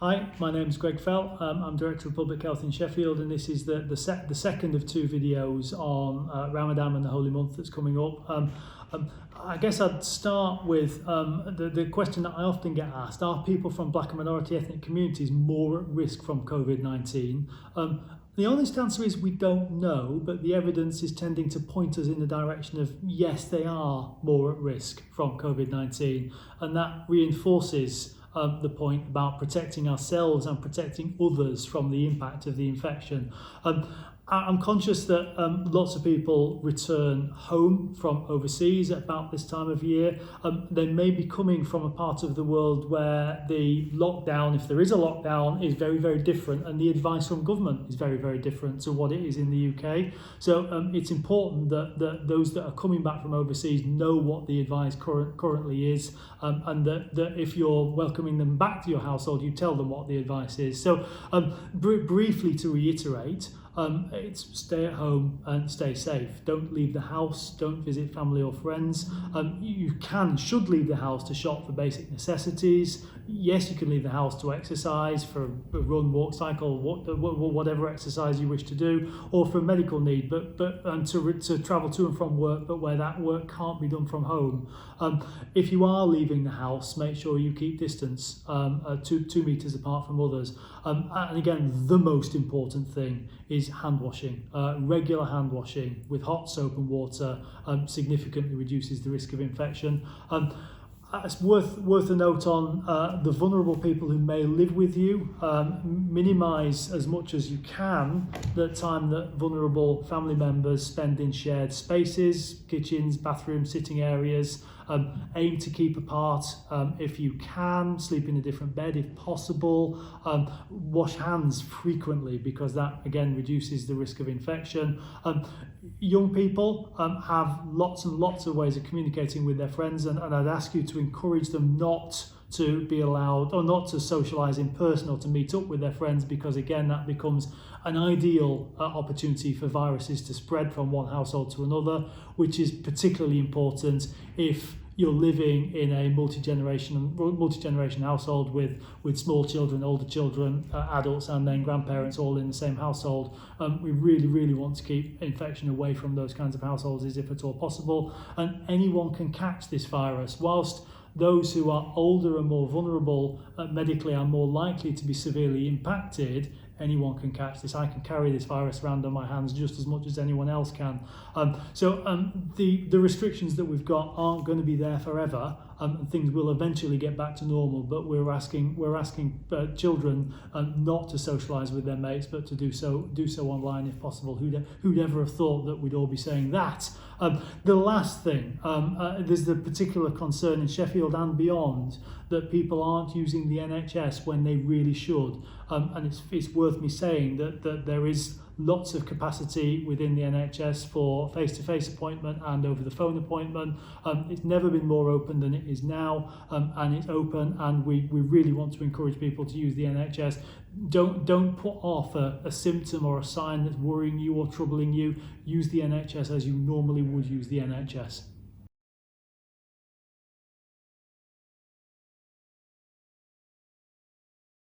Hi, my name is Greg Fell. I'm Director of Public Health in Sheffield, and this is the second of two videos on Ramadan and the Holy Month that's coming up. I guess I'd start with the question that I often get asked: are people from black and minority ethnic communities more at risk from COVID-19? The honest answer is we don't know, but the evidence is tending to point us in the direction of yes, they are more at risk from COVID-19, and that reinforces the point about protecting ourselves and protecting others from the impact of the infection. I'm conscious that lots of people return home from overseas at about this time of year. They may be coming from a part of the world where the lockdown, if there is a lockdown, is very, very different, and the advice from government is very, very different to what it is in the UK. So it's important that those that are coming back from overseas know what the advice currently is, and that if you're welcoming them back to your household, you tell them what the advice is. So briefly to reiterate, it's stay at home and stay safe. Don't leave the house, don't visit family or friends. You should leave the house to shop for basic necessities. Yes, you can leave the house to exercise, for a run, walk, cycle, whatever exercise you wish to do, or for a medical need, but to travel to and from work, but where that work can't be done from home. If you are leaving the house, make sure you keep distance 2 meters apart from others. And again, the most important thing is hand washing. Regular hand washing with hot soap and water significantly reduces the risk of infection. It's worth a note on the vulnerable people who may live with you. Minimise as much as you can the time that vulnerable family members spend in shared spaces, kitchens, bathrooms, sitting areas. Aim to keep apart if you can. Sleep in a different bed if possible. Wash hands frequently, because that again reduces the risk of infection. Young people have lots and lots of ways of communicating with their friends, and I'd ask you to encourage them not to be allowed or not to socialise in person or to meet up with their friends, because again that becomes an ideal opportunity for viruses to spread from one household to another, which is particularly important if you're living in a multi-generation household with small children, older children, adults, and then grandparents all in the same household. We really want to keep infection away from those kinds of households as if at all possible. And anyone can catch this virus. Whilst those who are older and more vulnerable medically are more likely to be severely impacted, anyone can catch this. I can carry this virus around on my hands just as much as anyone else can. The restrictions that we've got aren't going to be there forever, and things will eventually get back to normal. But we're asking children not to socialise with their mates, but to do so online if possible. Who'd ever have thought that we'd all be saying that? The last thing, there's the particular concern in Sheffield and beyond that people aren't using the NHS when they really should. And it's worth me saying that there is lots of capacity within the NHS for face-to-face appointment and over-the-phone appointment. It's never been more open than it is now, and it's open, and we really want to encourage people to use the NHS. Don't put off a symptom or a sign that's worrying you or troubling you. Use the NHS as you normally would use the NHS.